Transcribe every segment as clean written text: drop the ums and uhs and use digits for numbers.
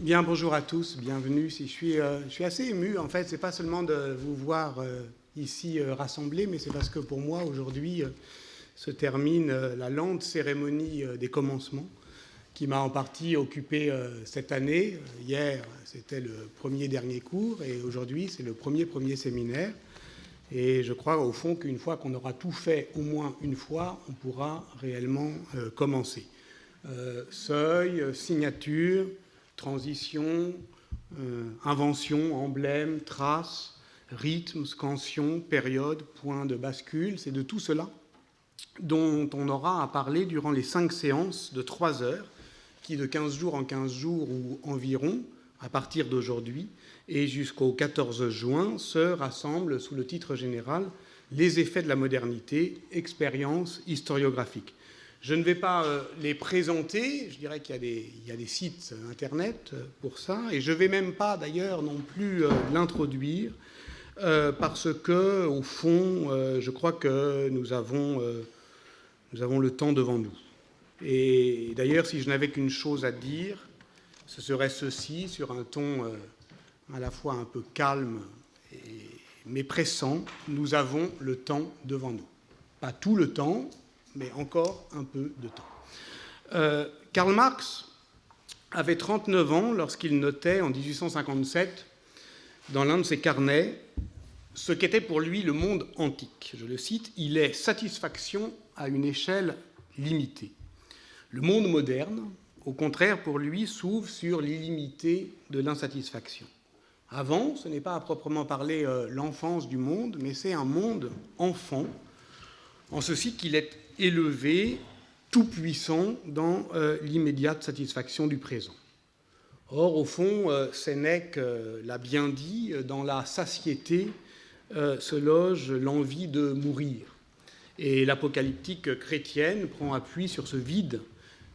Bien, bonjour à tous, bienvenue. Je suis assez ému, en fait, c'est pas seulement de vous voir ici rassemblés, mais c'est parce que pour moi, aujourd'hui, se termine la lente cérémonie des commencements qui m'a en partie occupé cette année. Hier, c'était le premier dernier cours et aujourd'hui, c'est le premier séminaire. Et je crois au fond qu'une fois qu'on aura tout fait au moins une fois, on pourra réellement commencer. Seuil, signature, transition, invention, emblème, trace, rythme, scansion, période, point de bascule, c'est de tout cela dont on aura à parler durant les 5 séances de 3 heures, qui de 15 jours en 15 jours ou environ, à partir d'aujourd'hui, et jusqu'au 14 juin, se rassemblent sous le titre général « Les effets de la modernité, expérience historiographique ». Je ne vais pas les présenter, je dirais qu'il y a des sites internet pour ça, et je ne vais même pas d'ailleurs non plus l'introduire, parce que, au fond, je crois que nous avons le temps devant nous. Et d'ailleurs, si je n'avais qu'une chose à dire, ce serait ceci, sur un ton à la fois un peu calme mais pressant, nous avons le temps devant nous. Pas tout le temps, mais encore un peu de temps. Karl Marx avait 39 ans lorsqu'il notait en 1857, dans l'un de ses carnets, ce qu'était pour lui le monde antique. Je le cite, « Il est satisfaction à une échelle limitée. Le monde moderne, au contraire, pour lui, s'ouvre sur l'illimité de l'insatisfaction. Avant, ce n'est pas à proprement parler l'enfance du monde, mais c'est un monde enfant, en ceci qu'il est élevé, tout-puissant dans l'immédiate satisfaction du présent. Or, au fond, Sénèque l'a bien dit, dans la satiété se loge l'envie de mourir. Et l'apocalyptique chrétienne prend appui sur ce vide,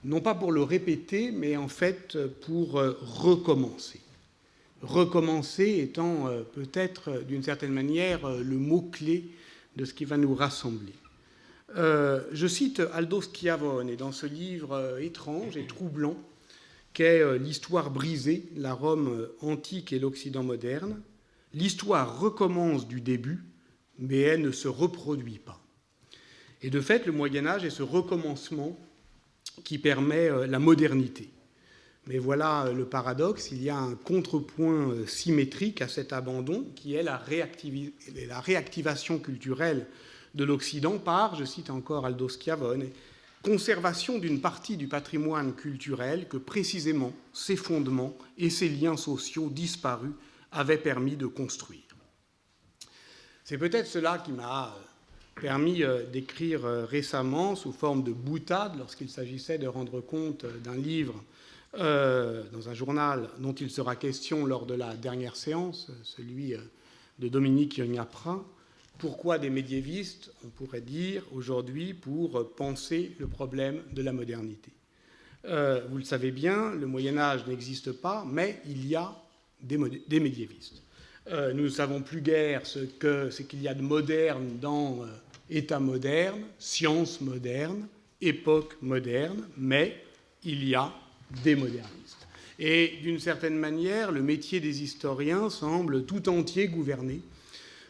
non pas pour le répéter, mais en fait pour recommencer. Recommencer étant peut-être d'une certaine manière le mot-clé de ce qui va nous rassembler. Je cite Aldo Schiavone, et dans ce livre étrange et troublant qu'est L'histoire brisée, la Rome antique et l'Occident moderne, l'histoire recommence du début, mais elle ne se reproduit pas. Et de fait, le Moyen-Âge est ce recommencement qui permet la modernité. Mais voilà le paradoxe, il y a un contrepoint symétrique à cet abandon qui est la réactivation culturelle de l'Occident par, je cite encore Aldo Schiavone, conservation d'une partie du patrimoine culturel que précisément ses fondements et ses liens sociaux disparus avaient permis de construire. C'est peut-être cela qui m'a permis d'écrire récemment, sous forme de boutade, lorsqu'il s'agissait de rendre compte d'un livre dans un journal dont il sera question lors de la dernière séance, celui de Dominique Gnapra. Pourquoi des médiévistes, on pourrait dire aujourd'hui, pour penser le problème de la modernité. Vous le savez bien, le Moyen-Âge n'existe pas, mais il y a des médiévistes. Nous ne savons plus guère ce qu'il y a de moderne dans État moderne, science moderne, époque moderne, mais il y a des modernistes. Et d'une certaine manière, le métier des historiens semble tout entier gouverné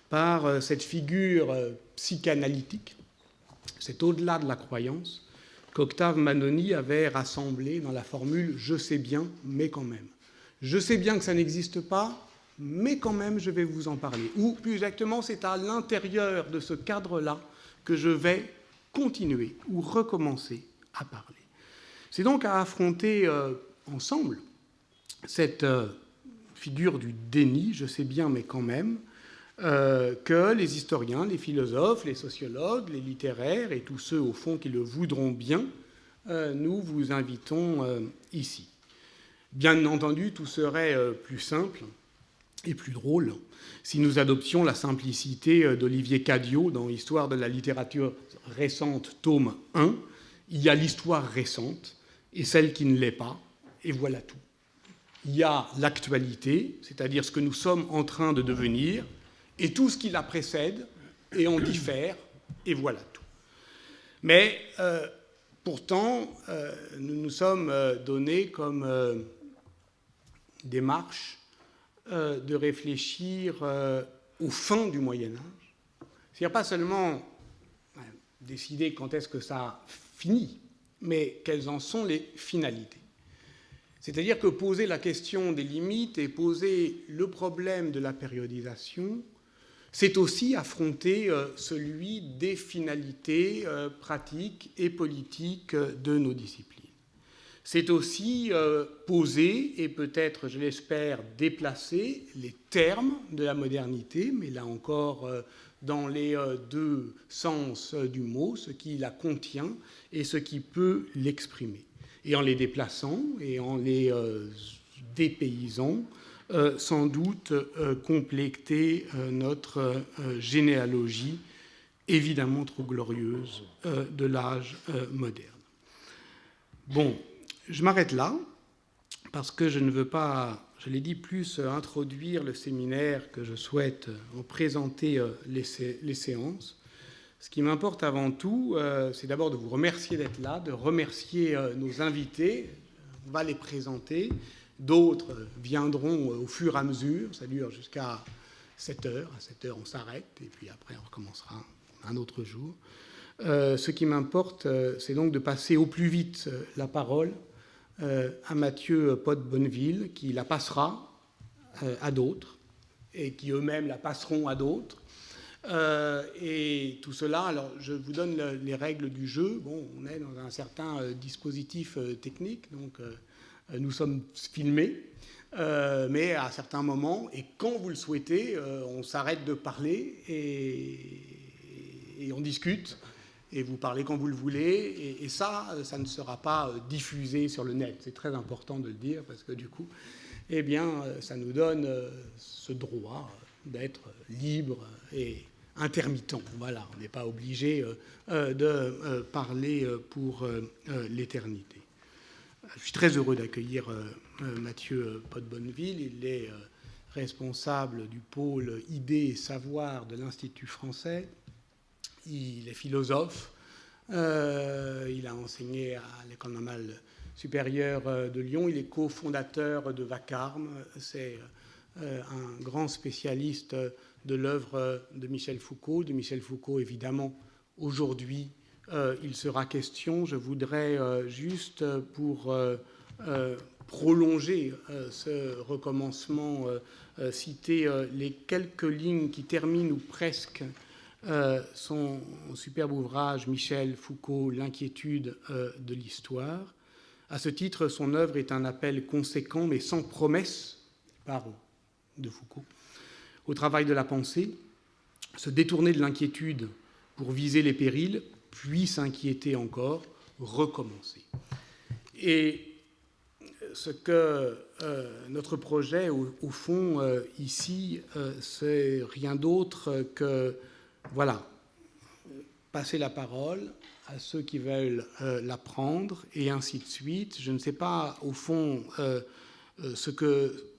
par cette figure psychanalytique, c'est au-delà de la croyance, qu'Octave Manoni avait rassemblé dans la formule « je sais bien, mais quand même ». Je sais bien que ça n'existe pas, mais quand même, je vais vous en parler. Ou plus exactement, c'est à l'intérieur de ce cadre-là que je vais continuer ou recommencer à parler. C'est donc à affronter ensemble cette figure du déni, je sais bien, mais quand même, que les historiens, les philosophes, les sociologues, les littéraires et tous ceux, au fond, qui le voudront bien, nous vous invitons ici. Bien entendu, tout serait plus simple et plus drôle si nous adoptions la simplicité d'Olivier Cadiot dans Histoire de la littérature récente, tome 1. Il y a l'histoire récente et celle qui ne l'est pas, et voilà tout. Il y a l'actualité, c'est-à-dire ce que nous sommes en train de devenir, et tout ce qui la précède, et en diffère, et voilà tout. Mais pourtant, nous nous sommes donnés comme démarche de réfléchir aux fins du Moyen-Âge. C'est-à-dire pas seulement décider quand est-ce que ça finit, mais quelles en sont les finalités. C'est-à-dire que poser la question des limites et poser le problème de la périodisation, c'est aussi affronter celui des finalités pratiques et politiques de nos disciplines. C'est aussi poser et peut-être, je l'espère, déplacer les termes de la modernité, mais là encore dans les deux sens du mot, ce qui la contient et ce qui peut l'exprimer. Et en les déplaçant et en les dépaysant, sans doute compléter notre généalogie évidemment trop glorieuse de l'âge moderne. Bon, je m'arrête là parce que je ne veux pas, je l'ai dit, plus introduire le séminaire que je souhaite en présenter les séances. Ce qui m'importe avant tout, c'est d'abord de vous remercier d'être là, de remercier nos invités. On va les présenter. D'autres viendront au fur et à mesure. Ça dure jusqu'à 7 heures. À 7 heures, on s'arrête et puis après, on recommencera un autre jour. Ce qui m'importe, c'est donc de passer au plus vite la parole à Mathieu Pot-Bonneville, qui la passera à d'autres et qui eux-mêmes la passeront à d'autres. Et tout cela, alors je vous donne les règles du jeu. Bon, on est dans un certain dispositif technique, donc nous sommes filmés, mais à certains moments, et quand vous le souhaitez, on s'arrête de parler et on discute. Et vous parlez quand vous le voulez, et ça ne sera pas diffusé sur le net. C'est très important de le dire, parce que du coup, eh bien, ça nous donne ce droit d'être libre et intermittent. Voilà, on n'est pas obligé de parler pour l'éternité. Je suis très heureux d'accueillir Mathieu Pot-Bonneville. Il est responsable du pôle idées et savoir de l'Institut français. Il est philosophe, il a enseigné à l'École normale supérieure de Lyon, il est cofondateur de Vacarme, c'est un grand spécialiste de l'œuvre de Michel Foucault. De Michel Foucault, évidemment, aujourd'hui, il sera question. Je voudrais juste, pour prolonger ce recommencement, citer les quelques lignes qui terminent ou presque son superbe ouvrage Michel Foucault, L'inquiétude de l'histoire. À ce titre, son œuvre est un appel conséquent, mais sans promesse, paroles de Foucault, au travail de la pensée, se détourner de l'inquiétude pour viser les périls, puis s'inquiéter encore, recommencer. Et ce que notre projet, au fond, ici, c'est rien d'autre que voilà, passer la parole à ceux qui veulent la prendre, et ainsi de suite. Je ne sais pas, au fond,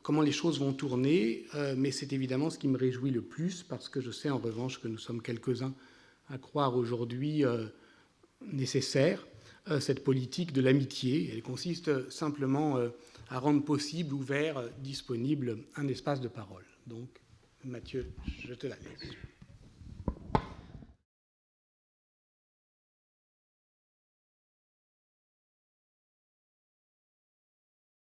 comment les choses vont tourner, mais c'est évidemment ce qui me réjouit le plus, parce que je sais en revanche que nous sommes quelques-uns à croire aujourd'hui nécessaire cette politique de l'amitié. Elle consiste simplement à rendre possible, ouvert, disponible un espace de parole. Donc, Mathieu, je te la laisse.